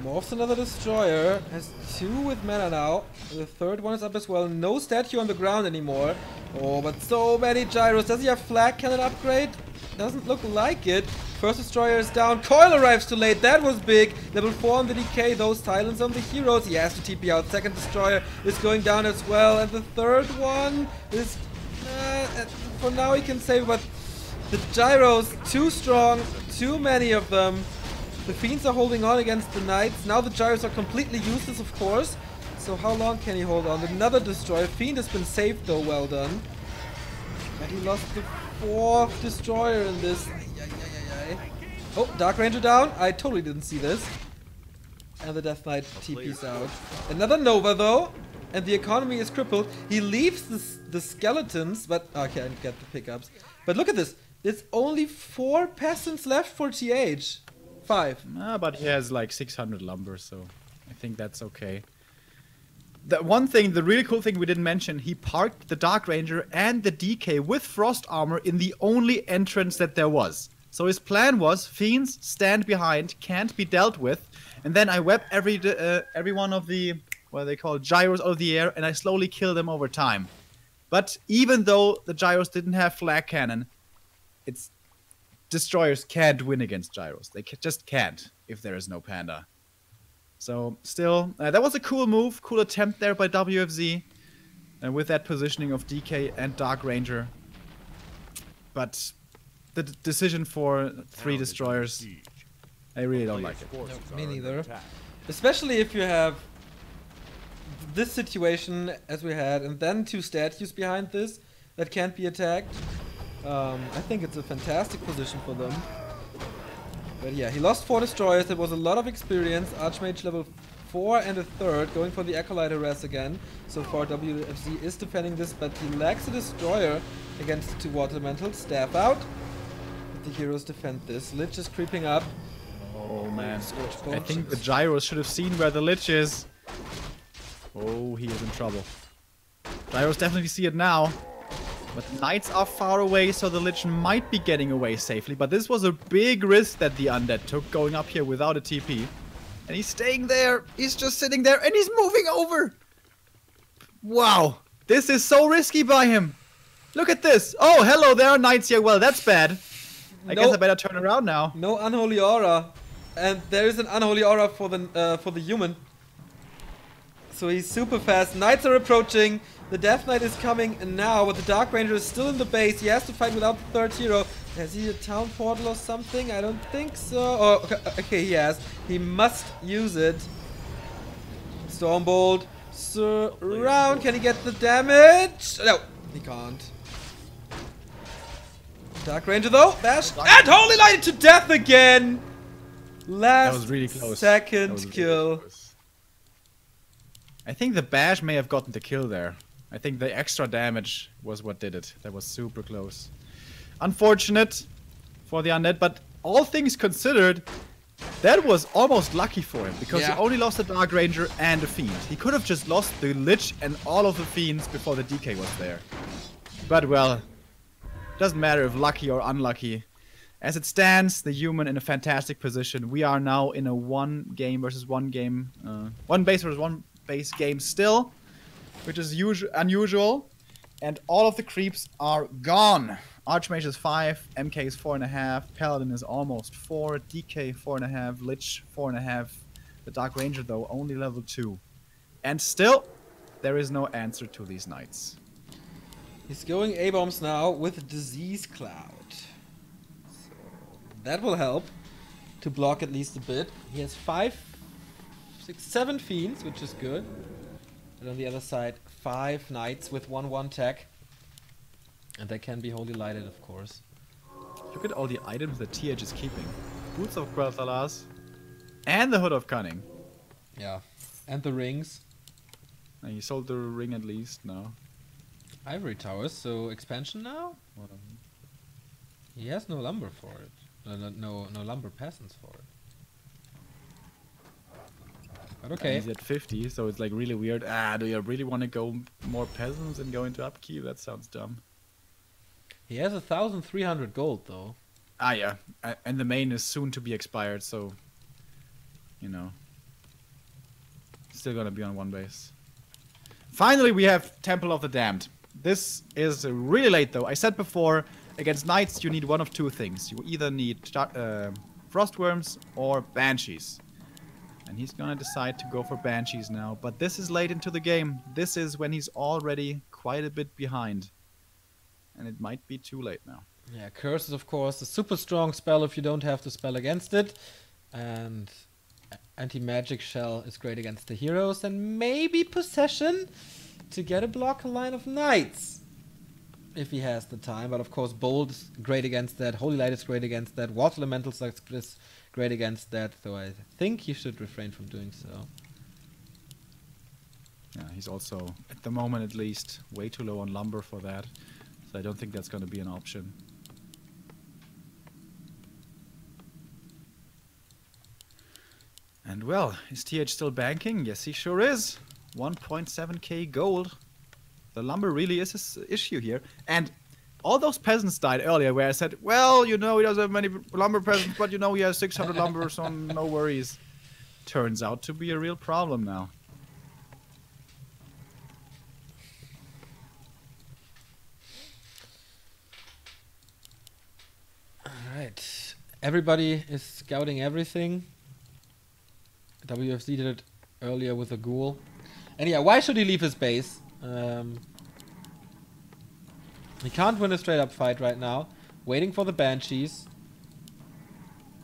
Morphs another destroyer. Has 2 with mana now. The third one is up as well. No statue on the ground anymore. Oh, but so many gyros. Does he have flag cannon upgrade? Doesn't look like it. First destroyer is down. Coil arrives too late. That was big. Level 4 on the decay. Those silence on the heroes. He has to TP out. Second destroyer is going down as well. And the third one is... for now he can save, but the gyros, too strong. Too many of them. The fiends are holding on against the knights. Now the gyros are completely useless, of course. So how long can he hold on? Another destroyer. Fiend has been saved though. Well done. But he lost the 4th destroyer in this. Oh, Dark Ranger down. I totally didn't see this. And the Death Knight TP's out. Another Nova though. And the economy is crippled. He leaves the skeletons, but I can't get the pickups. But look at this. There's only 4 peasants left for TH. 5. But he has like 600 lumber, so I think that's okay. The one thing, the really cool thing we didn't mention, he parked the Dark Ranger and the DK with frost armor in the only entrance that there was. So his plan was, fiends stand behind, can't be dealt with, and then I whip every one of the, what they call gyros out of the air, and I slowly kill them over time. But even though the gyros didn't have flag cannon, it's destroyers can't win against gyros. They just can't if there is no panda. So still, that was a cool move, cool attempt there by WFZ, with that positioning of DK and Dark Ranger. But the decision for 3 destroyers, I really don't like it. No, me neither. Especially if you have this situation as we had, and then 2 statues behind this that can't be attacked. I think it's a fantastic position for them. But yeah, he lost 4 destroyers. There was a lot of experience. Archmage level 4 and a 3rd. Going for the Acolyte Harass again. So far WFZ is defending this, but he lacks a destroyer against 2 water elementals. Staff out. But the heroes defend this. Lich is creeping up. Oh man. I think the gyros should have seen where the Lich is. Oh, he is in trouble. Gyros definitely see it now. But knights are far away, so the Lich might be getting away safely. But this was a big risk that the undead took, going up here without a TP. And he's staying there. He's just sitting there, and he's moving over. Wow. This is so risky by him. Look at this. Oh, hello, there are knights here. Well, that's bad. I guess I better turn around now. No unholy aura. And there is an unholy aura for the human. So he's super fast. Knights are approaching. The Death Knight is coming now, but the Dark Ranger is still in the base. He has to fight without the 3rd hero. Has he a town portal or something? I don't think so. Oh, okay, he has. He must use it. Stormbolt. Surround. Can he get the damage? No, he can't. Dark Ranger though. Bash. And Holy Light to death again. Last That was really close. second kill. Really close. I think the bash may have gotten the kill there. I think the extra damage was what did it. That was super close. Unfortunate for the undead, but all things considered, That was almost lucky for him, because Yeah. he only lost the Dark Ranger and the Fiend. He could have just lost the Lich and all of the Fiends before the DK was there. But well, doesn't matter if lucky or unlucky. As it stands, the human in a fantastic position. We are now in a one base versus one base game still, which is unusual. And all of the creeps are gone. Archmage is 5, MK is 4.5, Paladin is almost 4, DK 4.5, Lich 4.5. The Dark Ranger though only level 2. And still, there is no answer to these knights. He's going A-bombs now with Disease Cloud. So that will help to block at least a bit. He has 5, 6, 7 fiends, which is good. And on the other side, 5 knights with 1/1 tech. And they can be holy lighted, of course. Look at all the items that TH is keeping. Boots of Quel'Thalas and the Hood of Cunning. Yeah. And the rings. And he sold the ring at least now. Ivory towers, so expansion now? He has no lumber for it. No lumber peasants for it. But okay. And he's at 50, so it's like really weird. Do you really want to go more peasants and go into upkeep? That sounds dumb. He has 1,300 gold though. Yeah. And the main is soon to be expired, so... You know. Still gonna be on one base. Finally, we have Temple of the Damned. This is really late though. I said before, against knights you need one of two things. You either need Frostworms or Banshees. And he's gonna decide to go for Banshees now. But this is late into the game. This is when he's already quite a bit behind. And it might be too late now. Yeah, Curse is of course a super strong spell if you don't have to spell against it. And Anti-Magic Shell is great against the heroes. And maybe Possession to get a block line of knights. If he has the time. But of course Bold is great against that. Holy Light is great against that. Water Elementals is great against that. So I think he should refrain from doing so. Yeah, he's also, at the moment at least, way too low on lumber for that. So I don't think that's going to be an option. And well, is TH still banking? Yes, he sure is. 1.7k gold. The lumber really is his issue here. And all those peasants died earlier where I said, well, you know, he doesn't have many lumber peasants, but you know, he has 600 lumber, so no worries. Turns out to be a real problem now. Alright. Everybody is scouting everything. WFC did it earlier with a ghoul. And yeah, why should he leave his base? He can't win a straight up fight right now. Waiting for the Banshees.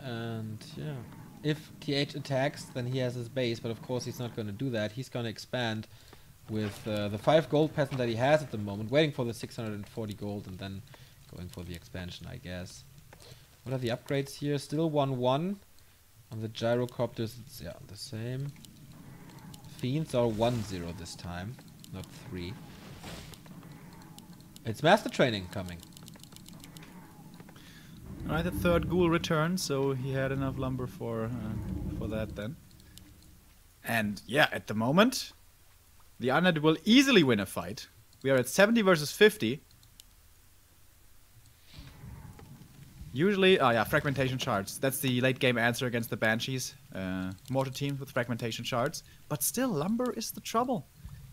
And yeah. If TH attacks, then he has his base, but of course he's not going to do that. He's going to expand with the 5 gold peasant that he has at the moment, waiting for the 640 gold and then going for the expansion, I guess. What are the upgrades here? Still 1-1. On the gyrocopters, it's yeah, the same. Fiends are 1-0 this time, not 3. It's master training coming. Alright, the third ghoul returned, so he had enough lumber for that then. And yeah, at the moment, the Undead will easily win a fight. We are at 70 versus 50. Usually, fragmentation shards. That's the late game answer against the Banshees. Mortar teams with fragmentation shards. But still, lumber is the trouble.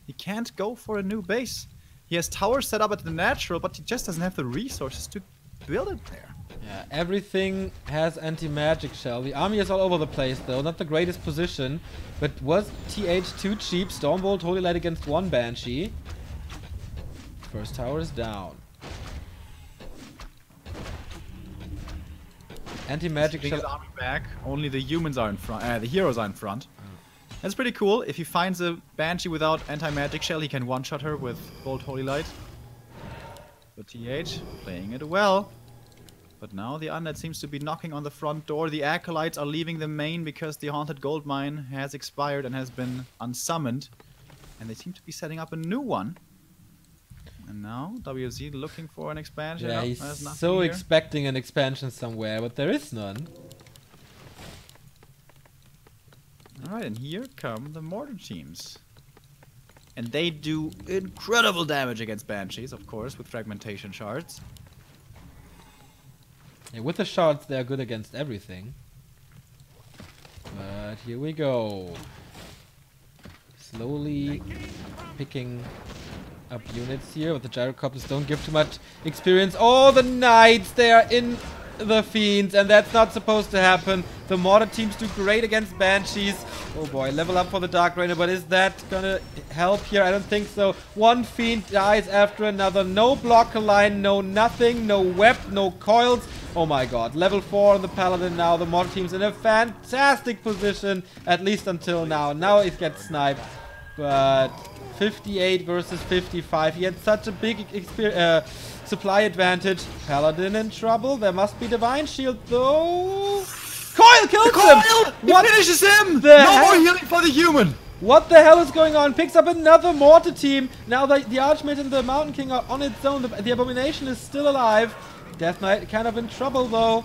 He can't go for a new base. He has towers set up at the natural, but he just doesn't have the resources to build it there. Yeah, everything has anti-magic shell. The army is all over the place though, not the greatest position. But was TH too cheap? Stormbolt, Holy Light against 1 Banshee. First tower is down. Anti-magic shell. His army back. Only the humans are in front. The heroes are in front. That's pretty cool. If he finds a Banshee without anti-magic shell, he can one-shot her with Bolt Holy Light. But TH playing it well. But now the Undead seems to be knocking on the front door. The Acolytes are leaving the main because the Haunted Gold Mine has expired and has been unsummoned. And they seem to be setting up a new one. And now WZ looking for an expansion. Yeah, No, he's there's nothing so here. expecting an expansion somewhere, but there is none. Alright, and here come the mortar teams. And they do incredible damage against Banshees, of course, with fragmentation shards. Yeah, with the shards, they're good against everything. But here we go. Slowly picking up units here, but the gyrocopters don't give too much experience. Oh, the knights, they are in the fiends, and that's not supposed to happen. The mortar teams do great against Banshees. Oh boy, level up for the Dark Rainer, but is that gonna help here? I don't think so. One fiend dies after another. No blocker line, no nothing, no web, no coils. Oh my god, level 4 on the Paladin now. The mortar team's in a fantastic position, at least until now. Now it gets sniped, but 58 versus 55. He had such a big supply advantage. Paladin in trouble. There must be Divine Shield though. Coil kills him! He finishes him! The No hell? more healing for the human! What the hell is going on? Picks up another mortar team. Now the Archmage and the Mountain King are on its own. The Abomination is still alive. Death Knight kind of in trouble though.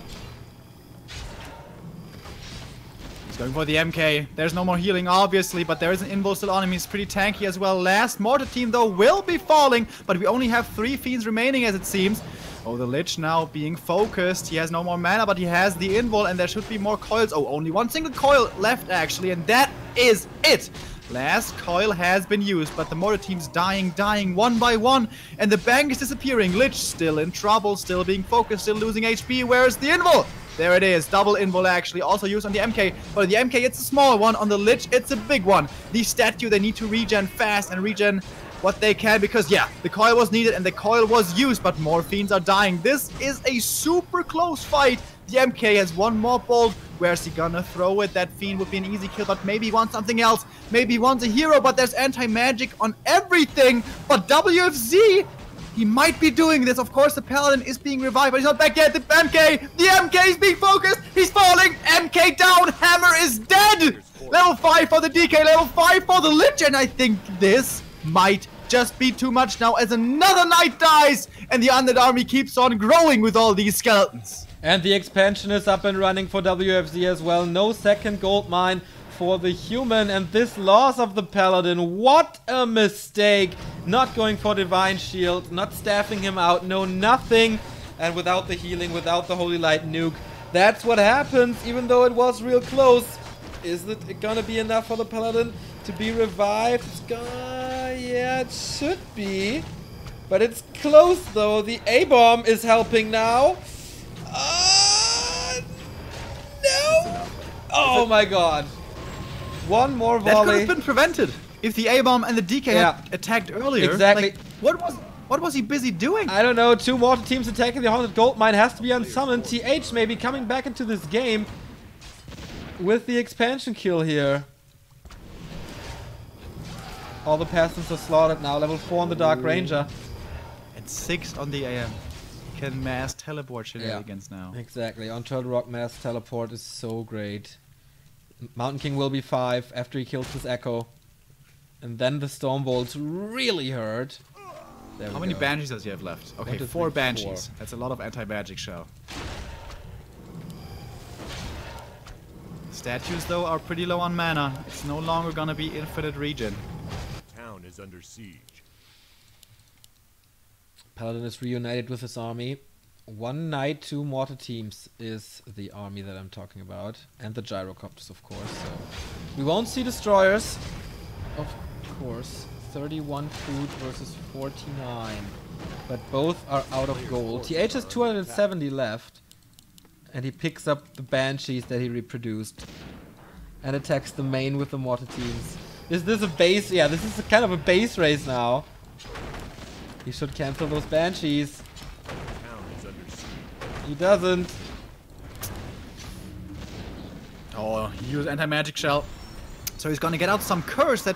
He's going for the MK. There's no more healing, obviously, but there is an invo still on him. He's pretty tanky as well. Last mortar team, though, will be falling, but we only have 3 fiends remaining, as it seems. Oh, the Lich now being focused. He has no more mana, but he has the invul, and there should be more coils. Oh, only one single coil left, actually, and that is it. Last coil has been used, but the mortar team's dying one by one, and the bank is disappearing. Lich still in trouble, still being focused, still losing HP. Where's the invul? There it is, double invul actually, also used on the MK. But the MK, it's a small one. On the Lich, it's a big one. The statue, they need to regen fast and regen what they can, because yeah, the coil was needed and the coil was used, but more fiends are dying. This is a super close fight. The MK has one more bolt. Where's he gonna throw it? That fiend would be an easy kill, but maybe he wants something else. Maybe he wants a hero, but there's anti-magic on everything. But WFZ, he might be doing this. Of course, the Paladin is being revived, but he's not back yet. The MK is being focused. He's falling. MK down. Hammer is dead. Level 5 for the DK. Level 5 for the Lich. And I think this might just be too much now, as another knight dies. And the Undead army keeps on growing with all these skeletons. And the expansion is up and running for WFZ as well. No second gold mine for the human, and this loss of the Paladin, what a mistake. Not going for Divine Shield, not staffing him out, no nothing. And without the healing, without the Holy Light nuke, that's what happens, even though it was real close. Is it gonna be enough for the Paladin to be revived? It's gonna, yeah, it should be. But it's close though. The A-bomb is helping now. No! Oh my god. One more volley. That could have been prevented if the A-bomb and the DK had attacked earlier. Exactly. Like, what was he busy doing? I don't know. 2 mortar teams attacking the haunted gold mine has to be unsummoned. TH maybe coming back into this game with the expansion kill here. All the peasants are slaughtered now. Level 4 on the Dark Ranger. And 6 on the AM. Can mass teleport shenanigans now. Exactly. On Turtle Rock, mass teleport is so great. Mountain King will be 5 after he kills his Echo. And then the Storm Bolts really hurt. How many Banshees does he have left? Okay, 4 Banshees. That's a lot of anti-magic shell. Statues, though, are pretty low on mana. It's no longer gonna be infinite regen. The town is under siege. Paladin is reunited with his army. 1 knight, 2 mortar teams is the army that I'm talking about. And the gyrocopters, of course. So we won't see destroyers. Of course. 31 food versus 49. But both are out of gold. TH has 270 left. And he picks up the Banshees that he reproduced. And attacks the main with the mortar teams. Is this a base? Yeah, this is kind of a base race now. He should cancel those Banshees. He doesn't. Oh, he used anti-magic shell. So he's gonna get out some curse that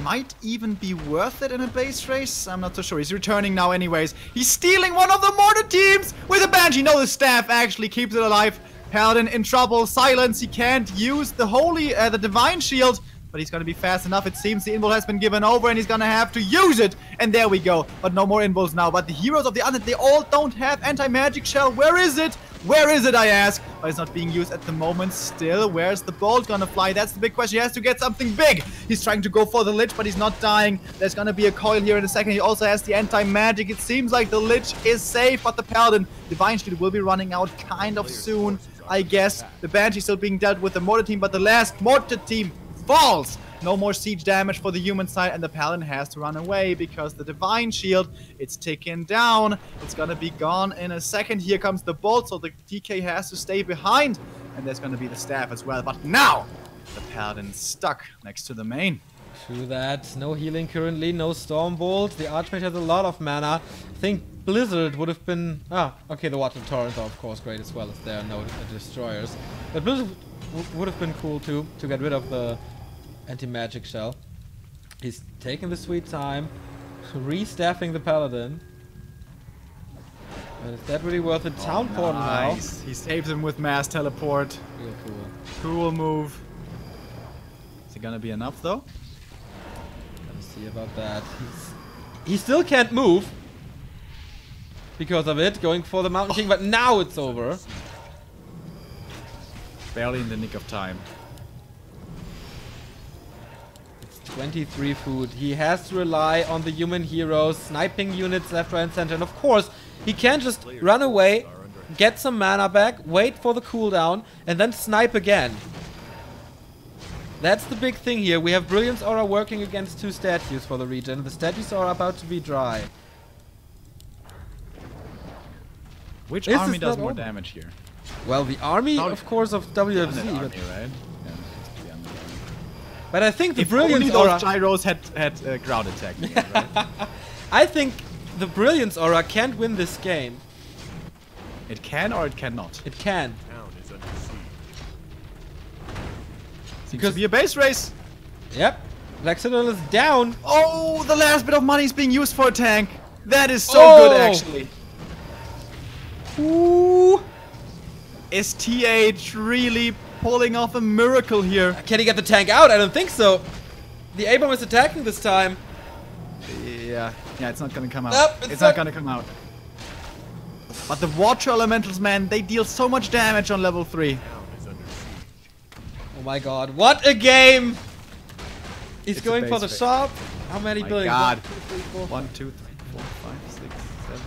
might even be worth it in a base race. I'm not so sure. He's returning now anyways. He's stealing one of the mortar teams with a Banshee. No, the staff actually keeps it alive. Paladin in trouble. Silence. He can't use the holy, the Divine Shield. but he's gonna be fast enough. It seems the invul has been given over, and he's gonna have to use it. And there we go. But no more invuls now. But the heroes of the Undead, they all don't have anti-magic shell. Where is it? Where is it, I ask? But it's not being used at the moment still. Where's the bolt gonna fly? That's the big question. He has to get something big. He's trying to go for the Lich, but he's not dying. There's gonna be a coil here in a second. He also has the anti-magic. It seems like the Lich is safe, but the Paladin, Divine Shield, will be running out kind of soon, I guess. The Banshee still being dealt with the Mortar team, but the last Mortar team falls. No more siege damage for the human side, and the Paladin has to run away because the Divine Shield, it's ticking down. It's gonna be gone in a second. Here comes the bolt, so the DK has to stay behind. And there's gonna be the staff as well. But now, the Paladin's stuck next to the main. True that. No healing currently, no Stormbolt. The Archmage has a lot of mana. I think Blizzard would have been... okay, the Water Torrents are of course great as well as there are no destroyers. But Blizzard would have been cool too, to get rid of the anti-magic shell. He's taking the sweet time, re-staffing the Paladin. But is that really worth it? Town portal now. He saves him with mass teleport. Real cool. Cool move. Is it gonna be enough though? Let's see about that. He still can't move because of it, going for the Mountain King, but now it's over. Barely in the nick of time. 23 food. He has to rely on the human heroes, sniping units left, right, and center. And of course, he can't just run away, get some mana back, wait for the cooldown, and then snipe again. That's the big thing here. We have Brilliance Aura working against 2 statues for the region. The statues are about to be dry. Which This army is does not more over. damage here? Well, the army, of course, of WFZ. Undead But, army, right? Yeah, it's the undead army. but I think the If only Brilliance those Aura... gyros had ground attack. Yeah, right? I think the Brilliance Aura can't win this game. It can or it cannot. It can. Town is under siege. Seems to be a base race. Yep. Black Citadel is down. Oh, the last bit of money is being used for a tank. That is so Oh. good, actually. Ooh. Is TH really pulling off a miracle here? Can he get the tank out? I don't think so. The A-bomb is attacking this time. Yeah, it's not gonna come out. Nope, it's not gonna come out. But the water elementals, man, they deal so much damage on level 3. Town is under siege. Oh my god, what a game! He's It's a going for the base shop. How many My buildings? God. 1, 2, 3, 4, 1, 2, 3, 4, 5, 6, 7.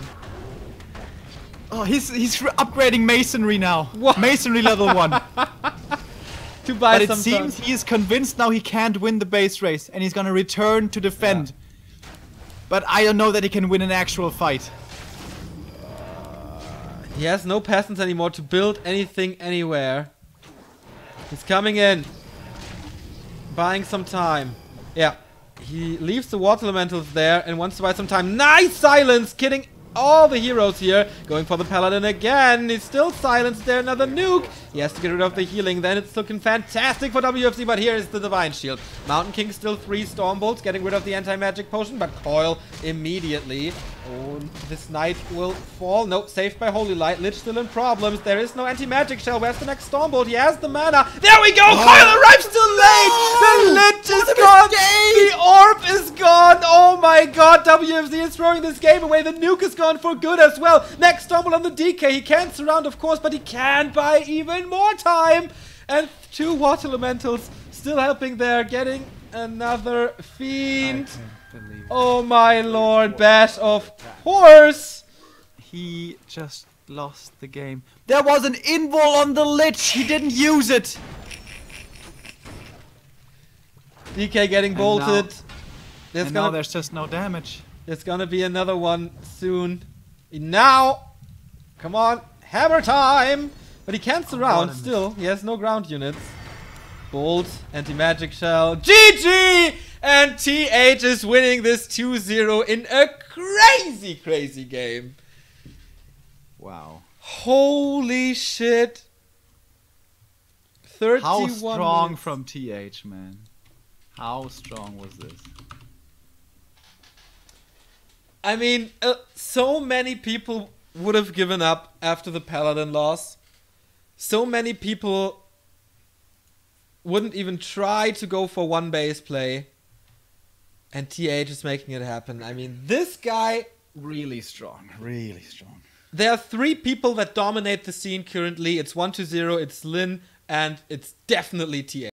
Oh, he's upgrading masonry now. What? Masonry level 1. to buy But it some seems time. he is convinced now he can't win the base race, and he's gonna return to defend. But I don't know that he can win an actual fight. He has no peasants anymore to build anything anywhere. He's coming in. Buying some time. Yeah. He leaves the water elementals there and wants to buy some time. Nice silence! Kidding all the heroes here. Going for the Paladin again. He's still silenced there. Another nuke. He has to get rid of the healing. Then it's looking fantastic for WFC, but here is the Divine Shield. Mountain King still 3 Stormbolts, getting rid of the anti-magic potion, but Coil immediately. Oh, this knight will fall. Nope, saved by Holy Light. Lich still in problems. There is no anti-magic shell. Where's the next Stormbolt? He has the mana. There we go! Coil arrives too late! The Lich is gone! The orb is gone! Oh my god, WFZ is throwing this game away. The nuke is gone for good as well. Next Stormbolt on the DK. He can't surround, of course, but he can buy even more time. And 2 water elementals still helping there, getting another fiend. Oh my lord, Bash of course! He just lost the game. There was an invul on the Lich. He didn't use it. DK getting bolted. And now there's just no damage. There's gonna be another one soon. Now! Come on, hammer time! But he can't surround still. He has no ground units. Bolt, anti-magic shell. GG! And TH is winning this 2-0 in a crazy, crazy game. Wow. Holy shit. 31 How strong minutes. from TH, man. How strong was this? I mean, so many people would have given up after the Paladin loss. So many people wouldn't even try to go for one base play. And TH is making it happen. I mean, this guy... Really strong. Really strong. There are 3 people that dominate the scene currently. It's 1-0, it's Lin, and it's definitely TH.